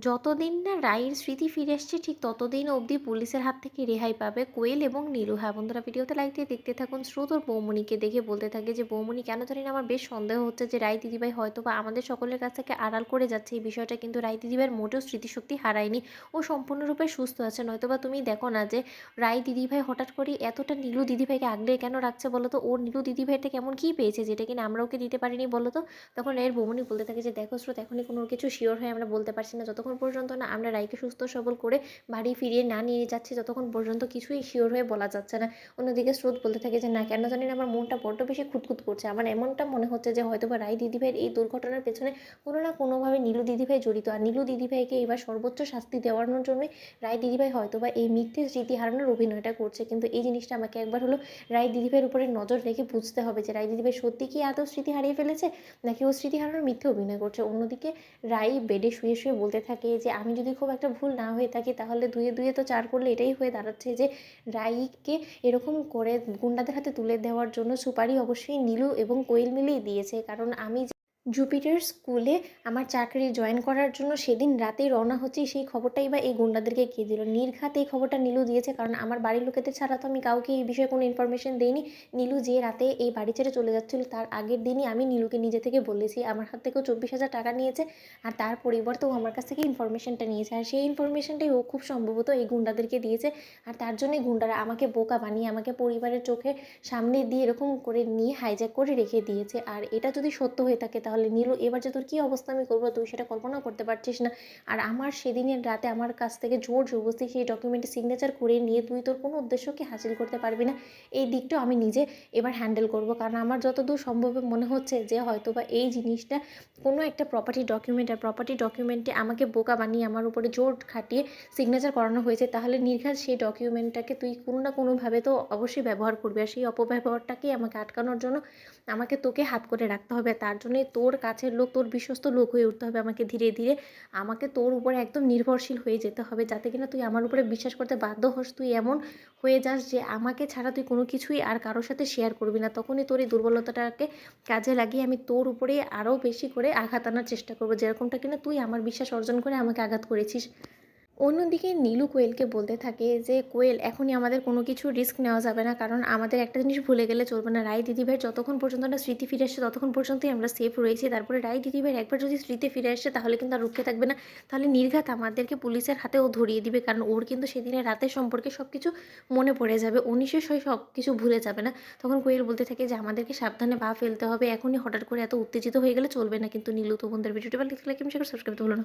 যতদিন না রায়ের স্মৃতি ফিরে আসছে ঠিক ততদিন অবধি পুলিশের হাত থেকে রেহাই পাবে কোয়েল এবং নীলু। হ্যাঁ বন্ধুরা, ভিডিওতে লাইক দিয়ে দেখতে থাকুন। স্রোত ওর বৌমনিকে দেখে বলতে থাকে যে বৌমনি, কেন জানি না আমার বেশ সন্দেহ হচ্ছে যে রায় দিদিভাই হয়তো বা আমাদের সকলের কাছ থেকে আড়াল করে যাচ্ছে এই বিষয়টা, কিন্তু রায় দিদিভাইয়ের মোটেও স্মৃতিশক্তি হারায়নি। ও সম্পূর্ণরূপে সুস্থ আছে। নয়তোবা তুমি দেখো না যে রায় দিদিভাই হঠাৎ করে এতটা নীলু দিদিভাইকে আগলে কেন রাখছে বলো তো? ওর নীলু দিদিভাইটা কেমন কী পেয়েছে যেটা কিনা আমরা ওকে দিতে পারিনি বলো তো? তখন রায়ের বৌমনি বলতে থাকে যে দেখো স্রোত, এখনই কোনো কিছু শিওর হয়ে আমরা বলতে পারছি না। যতক্ষণ পর্যন্ত না আমরা রাইকে সুস্থ সবল করে বাড়ি ফিরিয়ে না নিয়ে যাচ্ছি, ততক্ষণ পর্যন্ত কিছুই শিওর হয়ে বলা যাচ্ছে না। অন্যদিকে স্রোত বলতে থাকে যে না, কেন জানি না আমার মনটা বড্ড বেশি খুঁতখুত করছে। আমার এমনটা মনে হচ্ছে যে হয়তো বা রায় দিদিভাইয়ের এই দুর্ঘটনার পেছনে কোনো না কোনোভাবে নীলু দিদিভাই জড়িত। আর নীলু দিদিভাইকে এবার সর্বোচ্চ শাস্তি দেওয়ানোর জন্যই রায় দিদিভাই হয়তো বা এই মিথ্যে স্মৃতি হারানোর অভিনয়টা করছে। কিন্তু এই জিনিসটা আমাকে একবার হলো রায় দিদিভাইয়ের উপরে নজর রেখে বুঝতে হবে যে রায় দিদিভাই সত্যি কি আদৌ স্মৃতি হারিয়ে ফেলেছে, নাকি ও স্মৃতি হারানোর মিথ্যে অভিনয় করছে। অন্যদিকে রাই বেডে শুয়ে শুয়ে বলতে থাকে যে আমি যদি খুব একটা ভুল না হয়ে থাকি তাহলে দুয়ে দুয়ে তো চার করলে এটাই হয়ে দাঁড়াচ্ছে যে রাইকে এরকম করে গুন্ডাদের হাতে তুলে দেওয়ার জন্য সুপারি অবশ্যই নীলু এবং কোয়েল মিলেই দিয়েছে। কারণ আমি জুপিটার স্কুলে আমার চাকরি জয়েন করার জন্য সেদিন রাতেই রওনা হচ্ছি, সেই খবরটাই বা এই গুন্ডাদেরকে কে দিল? নির্ঘাত এই খবরটা নীলু দিয়েছে, কারণ আমার বাড়ির লোকেদের ছাড়া তো আমি কাউকে এই বিষয়ে কোনো ইনফরমেশন দেইনি। নীলু যে রাতে এই বাড়ি ছেড়ে চলে যাচ্ছিল তার আগের দিনই আমি নীলুকে নিজে থেকে বলেছি। আমার হাত থেকেও 24,000 টাকা নিয়েছে, আর তার পরিবর্তে ও আমার কাছ থেকে ইনফরমেশনটা নিয়েছে, আর সেই ইনফরমেশনটাই ও খুব সম্ভবত এই গুন্ডাদেরকে দিয়েছে। আর তার জন্যই গুন্ডারা আমাকে বোকা বানিয়ে আমাকে পরিবারের চোখে সামনে দিয়ে এরকম করে নিয়ে হাইজ্যাক করে রেখে দিয়েছে। আর এটা যদি সত্য হয়ে থাকে তাহলে নীলু এবার যে তোর কী অবস্থা আমি করবো তুই সেটা কল্পনাও করতে পারছিস না। আর আমার সেদিনের রাতে আমার কাছ থেকে জোর জবরদস্তি সেই ডকুমেন্টে সিগনেচার করে নিয়ে তুই তোর কোনো উদ্দেশ্যকে হাসিল করতে পারবি না। এই দিকটাও আমি নিজে এবার হ্যান্ডেল করব, কারণ আমার যতদূর সম্ভব মনে হচ্ছে যে হয়তো বা এই জিনিসটা কোনো একটা প্রপার্টি ডকুমেন্ট, আর প্রপার্টি ডকুমেন্টে আমাকে বোকা বানিয়ে আমার উপরে জোর খাটিয়ে সিগনেচার করানো হয়েছে। তাহলে নির্ঘাত সেই ডকুমেন্টটাকে তুই কোনো না কোনোভাবে তো অবশ্যই ব্যবহার করবি, আর সেই অপব্যবহারটাকেই আমাকে আটকানোর জন্য আমাকে তোকে হাত করে রাখতে হবে। তার জন্যই তোর কাছের লোক, তোর বিশ্বস্ত লোক হয়ে উঠতে হবে আমাকে। ধীরে ধীরে আমাকে তোর উপরে একদম নির্ভরশীল হয়ে যেতে হবে, যাতে কিনা তুই আমার উপরে বিশ্বাস করতে বাধ্য হস। তুই এমন হয়ে যাস যে আমাকে ছাড়া তুই কোনো কিছুই আর কারোর সাথে শেয়ার করবি না। তখনই তোর এই দুর্বলতাটাকে কাজে লাগিয়ে আমি তোর উপরে আরও বেশি করে আঘাত আনার চেষ্টা করবো, যেরকমটা কিনা তুই আমার বিশ্বাস অর্জন করে আমাকে আঘাত করেছিস। অন্যদিকে নীলু কোয়েলকে বলতে থাকে যে কোয়েল, এখনই আমাদের কোনো কিছু রিস্ক নেওয়া যাবে না, কারণ আমাদের একটা জিনিস ভুলে গেলে চলবে না। রায় দিদিভাইয়ের যতক্ষণ পর্যন্ত না স্মৃতি ফিরে আসছে ততক্ষণ পর্যন্তই আমরা সেফ রয়েছি। তারপরে রায় দিদিভাইয়ের একবার যদি স্মৃতি ফিরে আসছে তাহলে কিন্তু আর রুখে থাকবে না। তাহলে নির্ঘাত আমাদেরকে পুলিশের হাতেও ধরিয়ে দিবে, কারণ ওর কিন্তু সেদিনের রাতের সম্পর্কে সব কিছু মনে পড়ে যাবে। ও নিশ্চয়ই সব কিছু ভুলে যাবে না। তখন কোয়েল বলতে থাকে যে আমাদেরকে সাবধানে পা ফেলতে হবে, এখনই হঠাৎ করে এত উত্তেজিত হয়ে গেলে চলবে না। কিন্তু নীলু তো বন্ধুদের ভিডিওটি ভালো লাগলে সাবস্ক্রাইব করতে ভুলো না।